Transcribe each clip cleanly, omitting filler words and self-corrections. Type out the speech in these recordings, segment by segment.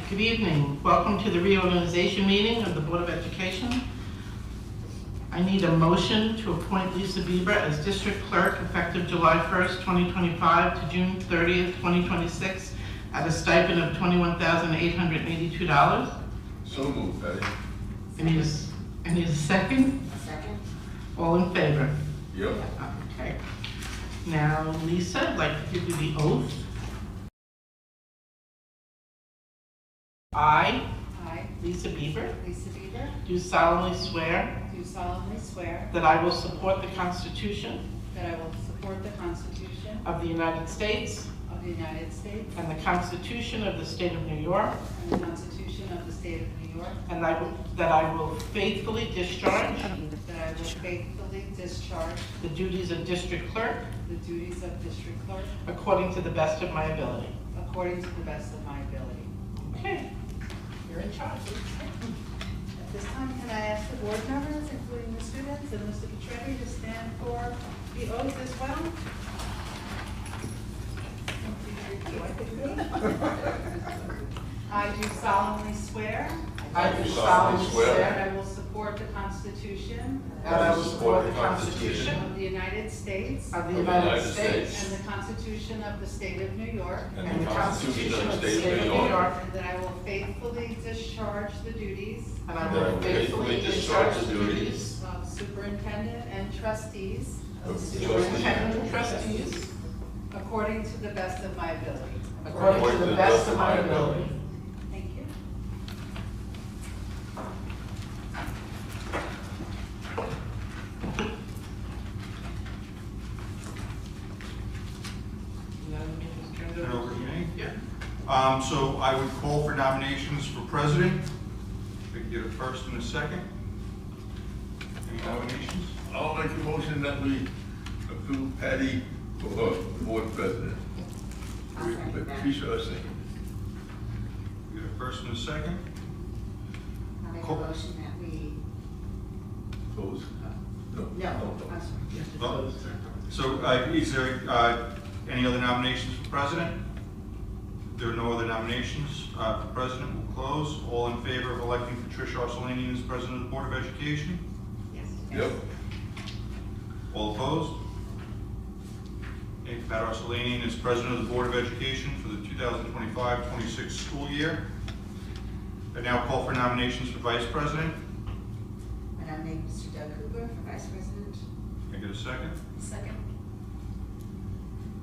Good evening. Welcome to the reorganization meeting of the Board of Education. I need a motion to appoint Lisa Bieber as District Clerk effective July 1st, 2025 to June 30th, 2026 at a stipend of $21,882. So moved, Patty. I need a second. A second? All in favor? Yep. Okay. Now, Lisa, I'd like to give you the oath. I, Lisa Bieber, do solemnly swear that I will support the Constitution I will support the Constitution of the United States of the United States and the Constitution of the State of New York, and the Constitution of the State of New York, and that I will faithfully discharge the duties of District Clerk according to the best of my ability. according to the best of my ability. Okay, you're in charge. At this time, can I ask the board members, including the students and Mr. Petretti, to stand for the oath as well? I do solemnly swear I do solemnly swear that I will support the Constitution that I will support the Constitution of the United States of the United States and the Constitution of the State of New York, and the Constitution of the State of New York, and that I will faithfully discharge the duties and I will faithfully discharge the duties of superintendent and trustees of superintendent and trustees according to the best of my ability. according to the best of my ability. Thank you. Turn it over to me. Yeah. So I would call for nominations for president. We can get a first and a second. Any nominations? I'll make a motion that we approve Patty for her board president. I'll second that. Patricia, a second. We get a first and a second. I'll make a Cool. motion that we, Close. No. I'm sorry. Well, So is there any other nominations for president? If there are no other nominations for president, we'll close. All in favor of electing Patricia Arcelanian as president of the Board of Education? Yes. Yep. All opposed? Okay, Pat Arcelanian is president of the Board of Education for the 2025-26 school year. I now call for nominations for vice president. I nominate Mr. Doug Cooper for vice president. Can I get a second? Second.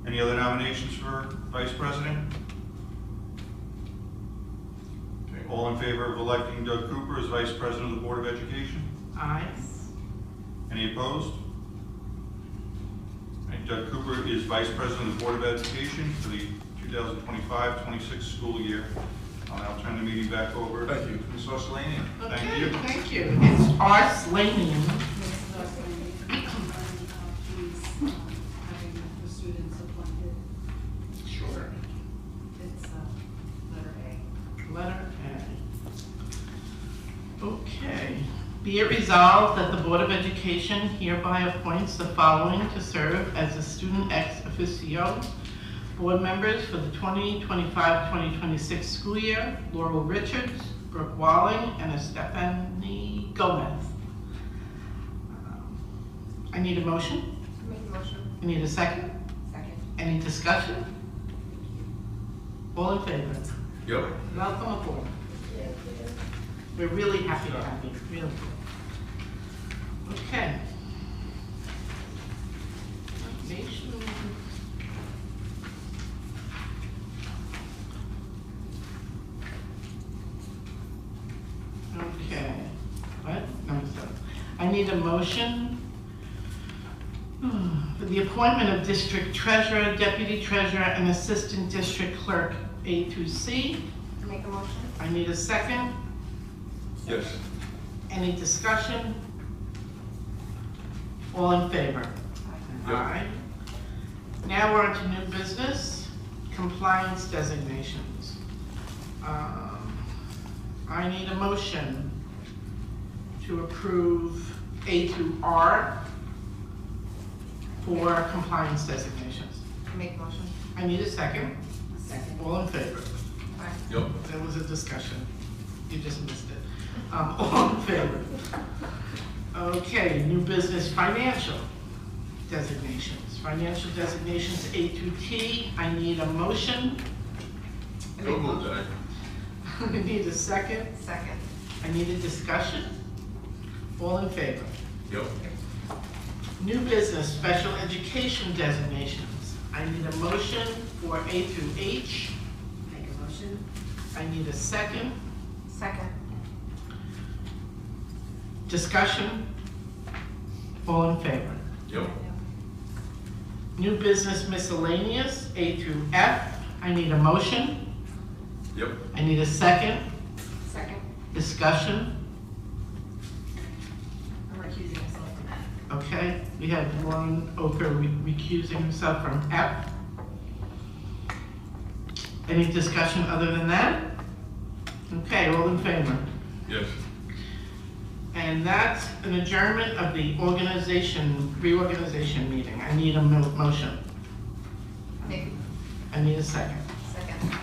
Any other nominations for vice president? Okay, all in favor of electing Doug Cooper as vice president of the Board of Education? Aye. Any opposed? And Doug Cooper is vice president of the Board of Education for the 2025-26 school year. I'll now turn the meeting back over Thank you. to Ms. Arcelanian. Thank Okay, you. thank you. It's Arcelanian. Mrs. Arcelini, please, having the students appointed, Sure. it's letter A. Letter A. Okay. Be it resolved that the Board of Education hereby appoints the following to serve as the student ex officio board members for the 2025-2026 school year: Laurel Richards, Brooke Walling, and Stephanie Gomez. I need a motion. Make a motion. I need a second. Second. Any discussion? All in favor? Yep. Welcome aboard. We're really happy to have you, really. Okay. Nation. Okay. What? No, sorry. I need a motion for the appointment of district treasurer, deputy treasurer, and assistant district clerk A through C. I make a motion. I need a second. Yes. Any discussion? All in favor? Yep. Aye. Now we're on to new business, compliance designations. I need a motion to approve A through R for compliance designations. I make a motion. I need a second. Second. All in favor? Aye. Yep. There was a discussion. You just missed it. All in favor? Okay, new business financial designations. Financial designations A through T. I need a motion. So moved, Aye. I need a second. Second. I need a discussion. All in favor? Yep. New business special education designations. I need a motion for A through H. Make a motion. I need a second. Second. Discussion. All in favor? Yep. New business miscellaneous, A through F. I need a motion. Yep. I need a second. Second. Discussion. I'm recusing myself from that. Okay, we have Lauren Oker recusing himself from F. Any discussion other than that? Okay, all in favor? Yes. And that's an adjournment of the reorganization meeting. I need a motion. Make I need a second. second.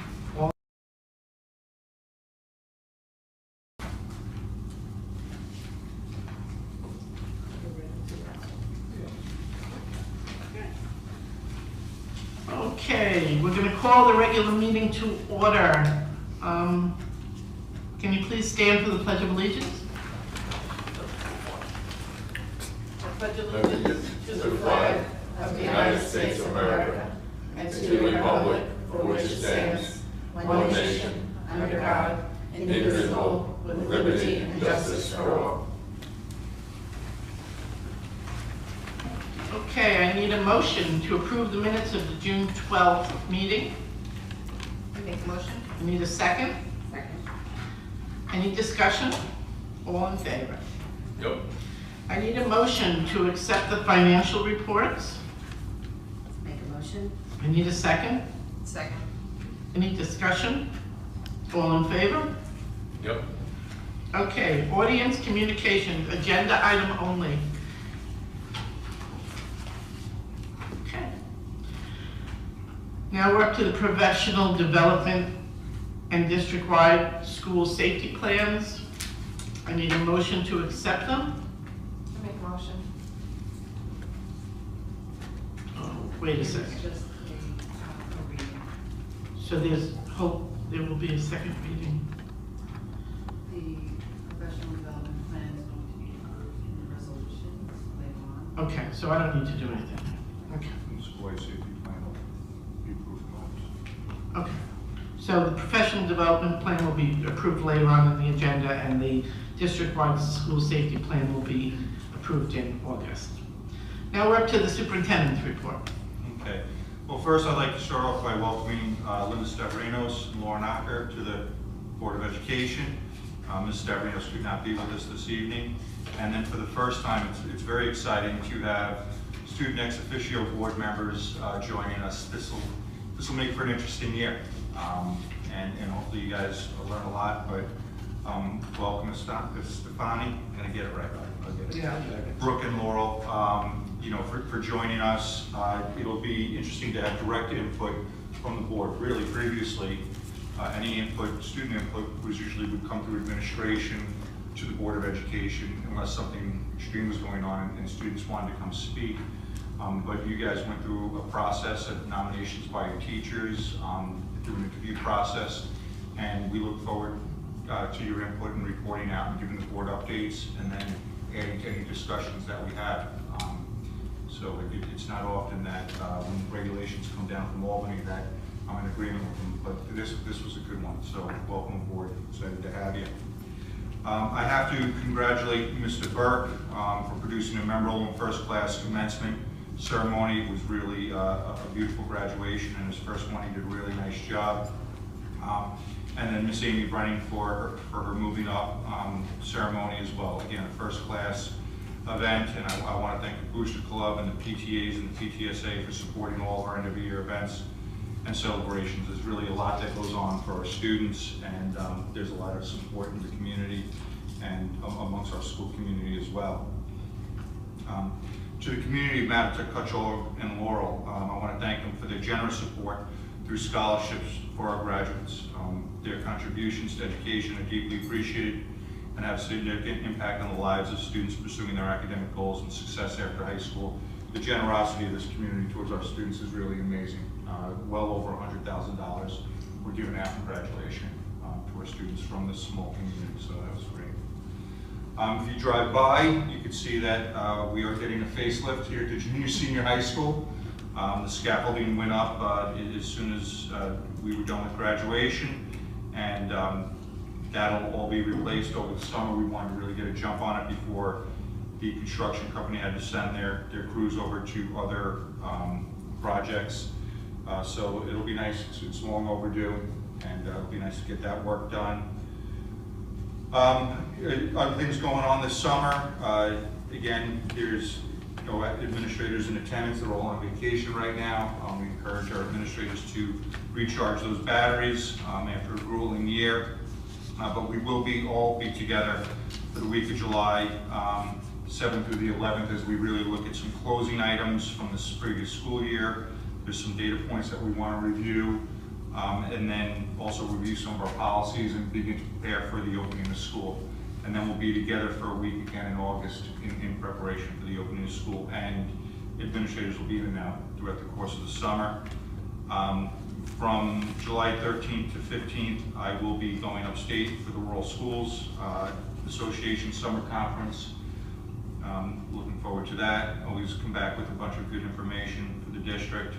Okay, we're going to call the regular meeting to order. Can you please stand for the Pledge of Allegiance? I pledge allegiance to the flag of the United States of America and to the republic for which it stands, one nation, under God, indivisible, with liberty and justice for all. Okay, I need a motion to approve the minutes of the June 12th meeting. I make a motion. I need a second. Second. Any discussion? All in favor? Yep. I need a motion to accept the financial reports. Make a motion. I need a second. Second. Any discussion? All in favor? Yep. Okay, audience communication, agenda item only. Okay. Now we're up to the professional development and district-wide school safety plans. I need a motion to accept them. I make a motion. Oh, wait a second. It's just a reading. So there will be a second reading. The professional development plan is going to be approved in the resolutions later on. Okay, so I don't need to do anything. Okay. The school safety plan will be approved in August. Okay, so the professional development plan will be approved later on in the agenda, and the district-wide school safety plan will be approved in August. Now we're up to the superintendent's report. Okay. Well, first I'd like to start off by welcoming Linda Stavrinos and Lauren Acker to the Board of Education. Ms. Stavrinos could not be with us this evening. And then for the first time, it's very exciting to have student ex officio board members joining us. This will make for an interesting year. And hopefully you guys will learn a lot, but welcome Ms. Stefani. I'm gonna get it right. I'll get it. Yeah. Brooke and Laurel, for joining us. It'll be interesting to have direct input from the board. Really, previously, any input, student input, would come through administration to the Board of Education unless something extreme was going on and students wanted to come speak. But you guys went through a process of nominations by your teachers, through an interview process, and we look forward to your input and reporting out and giving the board updates, and then adding to any discussions that we have. So it's not often that when regulations come down from Albany that I'm in agreement with them, but this was a good one. So welcome aboard, excited to have you. I have to congratulate Mr. Burke for producing a memorable first class commencement ceremony. It was really a beautiful graduation, and his first one, he did a really nice job. And then Miss Amy Brenning for her moving up ceremony as well. Again, a first class event, and I want to thank the Booster Club and the PTAs and the PTSA for supporting all of our end of the year events and celebrations. There's really a lot that goes on for our students, and there's a lot of support in the community and amongst our school community as well. To the community of Mattatuck, and Laurel, I want to thank them for their generous support through scholarships for our graduates. Their contributions to education are deeply appreciated and have significant impact on the lives of students pursuing their academic goals and success after high school. The generosity of this community towards our students is really amazing. Well over $100,000 were given out in graduation to our students from this small community, so that was great. If you drive by, you can see that we are getting a facelift here to junior senior high school. The scaffolding went up as soon as we were done with graduation, and that'll all be replaced over the summer. We wanted to really get a jump on it before the construction company had to send their crews over to other projects. So it'll be nice. It's long overdue, and it'll be nice to get that work done. Other things going on this summer. Again, there's administrators in attendance that are all on vacation right now. We encourage our administrators to recharge those batteries after a grueling year. But we will all be together for the week of July 7th through the 11th as we really look at some closing items from this previous school year. There's some data points that we want to review, and then also review some of our policies and begin to prepare for the opening of school. And then we'll be together for a week again in August in preparation for the opening of school, and administrators will be in and out throughout the course of the summer. From July 13th to 15th, I will be going upstate for the Rural Schools Association Summer Conference. Looking forward to that. Always come back with a bunch of good information for the district.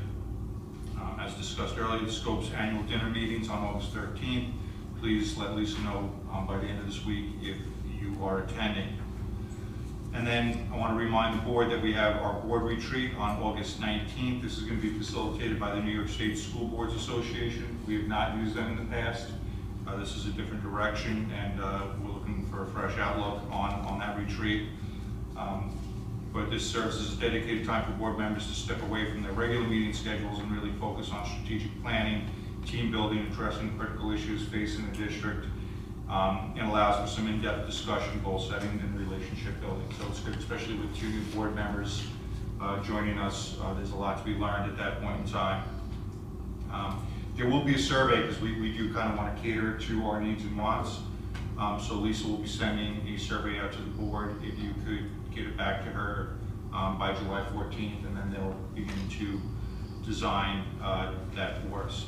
As discussed earlier, the Scope's annual dinner meetings on August 13th. Please let Lisa know by the end of this week if you are attending. And then I want to remind the board that we have our board retreat on August 19th. This is going to be facilitated by the New York State School Boards Association. We have not used them in the past. This is a different direction, and we're looking for a fresh outlook on that retreat. But this serves as a dedicated time for board members to step away from their regular meeting schedules and really focus on strategic planning, team building, addressing critical issues facing the district, and allows for some in-depth discussion, goal setting, and relationship building. So it's good, especially with 2 new board members joining us. There's a lot to be learned at that point in time. There will be a survey because we do kind of want to cater to our needs and wants. So Lisa will be sending a survey out to the board. If you could get it back to her by July 14th, and then they'll begin to design that for us.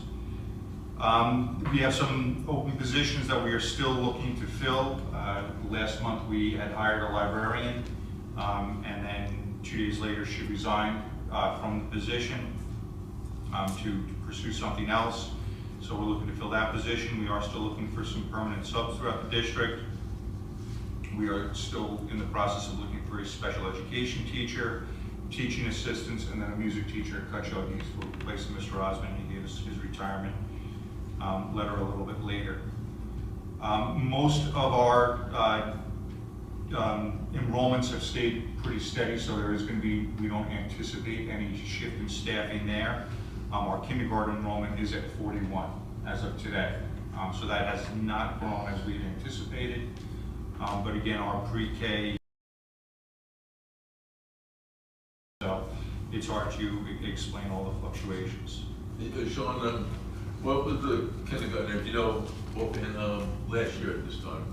We have some open positions that we are still looking to fill. Last month we had hired a librarian, and then 2 days later she resigned from the position to pursue something else. So we're looking to fill that position. We are still looking for some permanent subs throughout the district. We are still in the process of looking for a special education teacher, teaching assistants, and then a music teacher at Cutchogue East. We'll replace Mr. Osmond. He gave us his retirement letter a little bit later. Most of our enrollments have stayed pretty steady, so there is going to be, we don't anticipate any shift in staffing there. Our kindergarten enrollment is at 41 as of today. So that has not grown as we had anticipated. But again, our pre-K, so it's hard to explain all the fluctuations. Sean, what was the kindergarten, if you know, open last year at this time?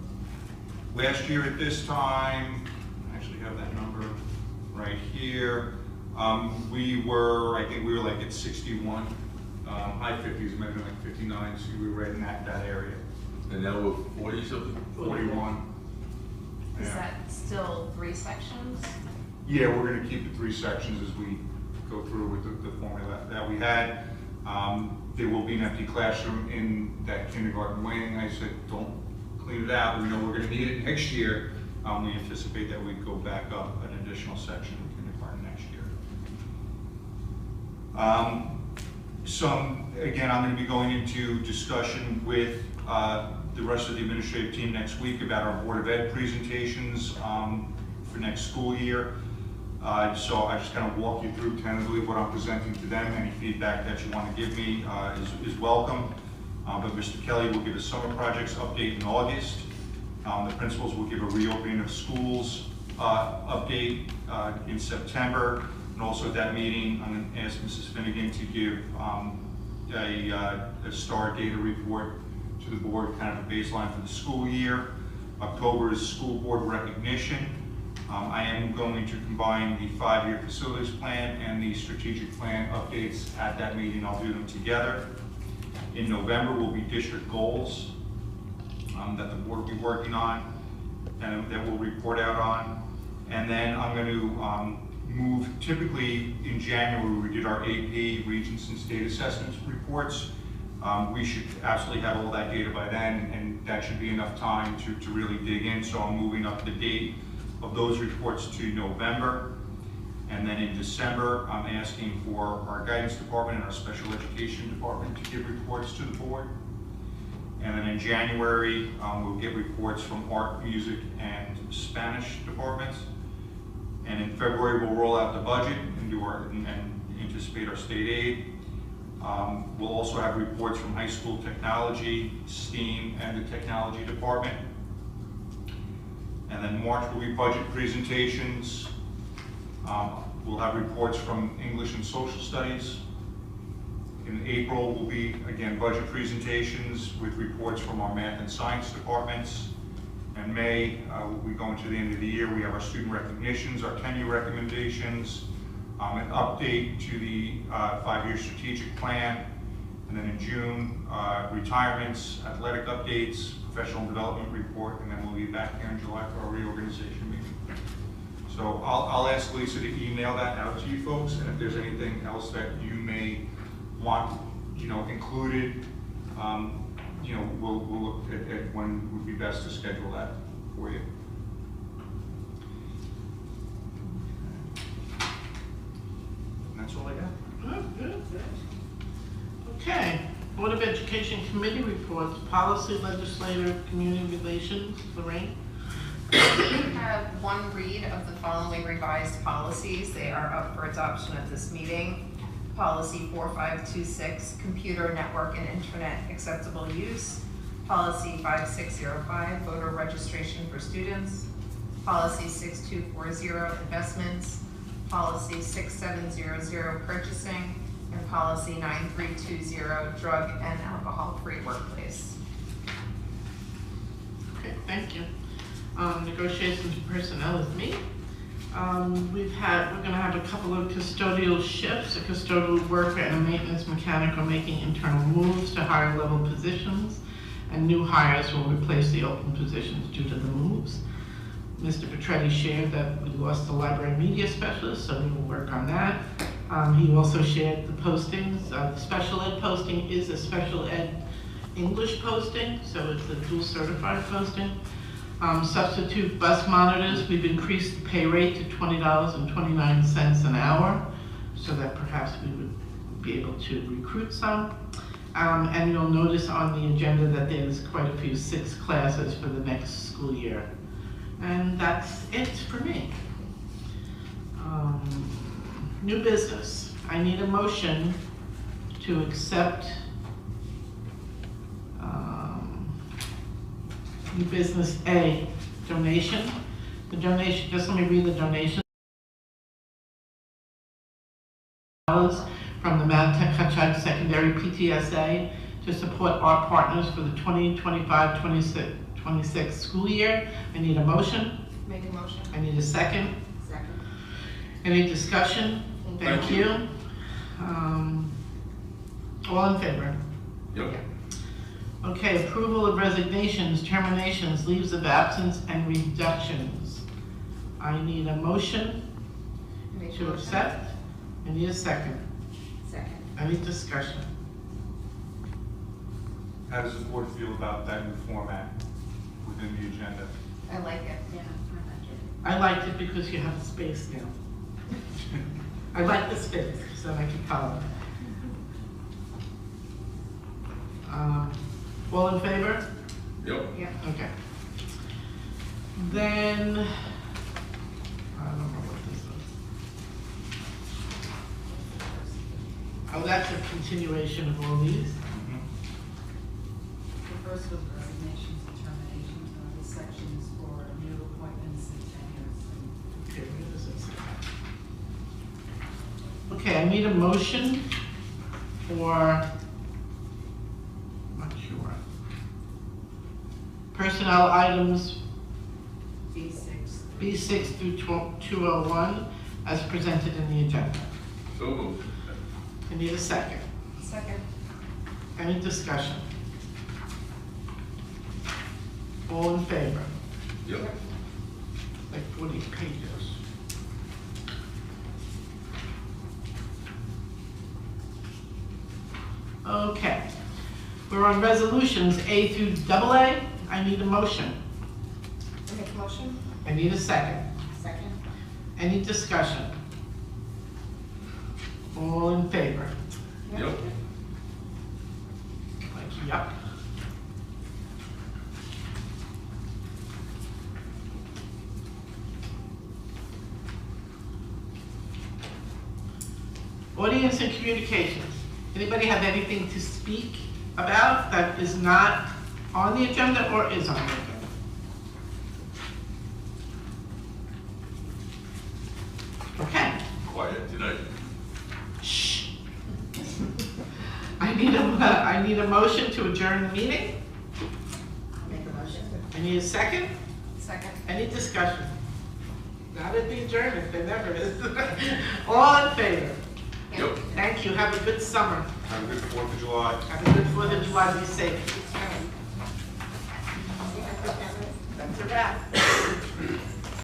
Last year at this time, I actually have that number right here. I think we were like at 61, high 50s, maybe like 59, so we were right in that area. And now we're 40 something? 41. Is Yeah. that still 3 sections? Yeah, we're going to keep the 3 sections as we go through with the formula that we had. There will be an empty classroom in that kindergarten wing. I said, don't clean it out. We know we're going to need it next year. We anticipate that we'd go back up an additional section in kindergarten next year. Again, I'm going to be going into discussion with the rest of the administrative team next week about our Board of Ed presentations for next school year. So I just kind of walk you through tentatively what I'm presenting to them. Any feedback that you want to give me is welcome. But Mr. Kelly will give a summer projects update in August. The principals will give a reopening of schools update in September. And also at that meeting, I'm going to ask Mrs. Finnegan to give a STAR data report to the board, kind of a baseline for the school year. October is school board recognition. I am going to combine the 5-year facilities plan and the strategic plan updates at that meeting. I'll do them together. In November will be district goals that the board will be working on and that we'll report out on. And then I'm going to move, typically in January we did our AP, Regents and State Assessments reports. We should absolutely have all that data by then, and that should be enough time to really dig in. So I'm moving up the date of those reports to November. And then in December, I'm asking for our guidance department and our special education department to give reports to the board. And then in January, we'll get reports from art, music, and Spanish departments. And in February, we'll roll out the budget and do and anticipate our state aid. We'll also have reports from high school technology, STEAM, and the technology department. And then March will be budget presentations. We'll have reports from English and social studies. In April will be, again, budget presentations with reports from our math and science departments. In May, we go into the end of the year, we have our student recognitions, our tenure recommendations, an update to the 5-year strategic plan. And then in June, retirements, athletic updates, professional development report, and then we'll be back here in July for our reorganization meeting. So I'll ask Lisa to email that out to you folks, and if there's anything else that you may want, included, we'll look at when would be best to schedule that for you. And that's all I got. Oh, good. Okay, Board of Education Committee reports, policy, legislative, community relations. Lorraine? We have one read of the following revised policies. They are up for adoption at this meeting. Policy 4526, computer, network, and internet acceptable use. Policy 5605, voter registration for students. Policy 6240, investments. Policy 6700, purchasing. And policy 9320, drug and alcohol-free workplace. Okay, thank you. Negotiations and personnel is me. We're gonna have a couple of custodial shifts. A custodial worker and a maintenance mechanic are making internal moves to higher level positions, and new hires will replace the open positions due to the moves. Mr. Petretti shared that we lost the library media specialist, so we will work on that. He also shared the postings. The special ed posting is a special ed English posting, so it's a dual certified posting. Substitute bus monitors, we've increased the pay rate to $20.29 an hour, so that perhaps we would be able to recruit some. And you'll notice on the agenda that there's quite a few 6 classes for the next school year. And that's it for me. New business. I need a motion to accept new business A, donation. The donation, just let me read the donation. From the Mount Tech Secondary PTSA to support our partners for the 2025-26 school year. I need a motion. Make a motion. I need a second. Second. Any discussion? Thank you. All in favor? Yep. Okay, approval of resignations, terminations, leaves of absence, and reductions. I need a motion Make a to motion. accept. I need a second. Second. Any discussion? How does the board feel about that new format within the agenda? I like it. Yeah, I liked it because you have the space now. I like the space, so I can follow. All in favor? Yep. Yeah. Okay. Then, I don't know what this is. Oh, that's a continuation of all these? The first was resignations and terminations, and the sections for new appointments and tenures. Okay, where does it say? Okay, I need a motion for, I'm not sure, Personnel items B6. B6 through 201 as presented in the agenda. So moved. I need a second. Second. Any discussion? All in favor? Yep. Like 40 pages. Okay. We're on resolutions A through AA. I need a motion. Make a motion? I need a second. Second. Any discussion? All in favor? Yep. Like, yep. Audience and communications. Anybody have anything to speak about that is not on the agenda or is on the agenda? Okay. Quiet tonight. Shh. I need a motion to adjourn the meeting. Make a motion. I need a second. Second. Any discussion? Not at the adjournment, there never is. All in favor? Yep. Thank you, have a good summer. Have a good 4th of July. Have a good 4th of July, be safe. That's a wrap.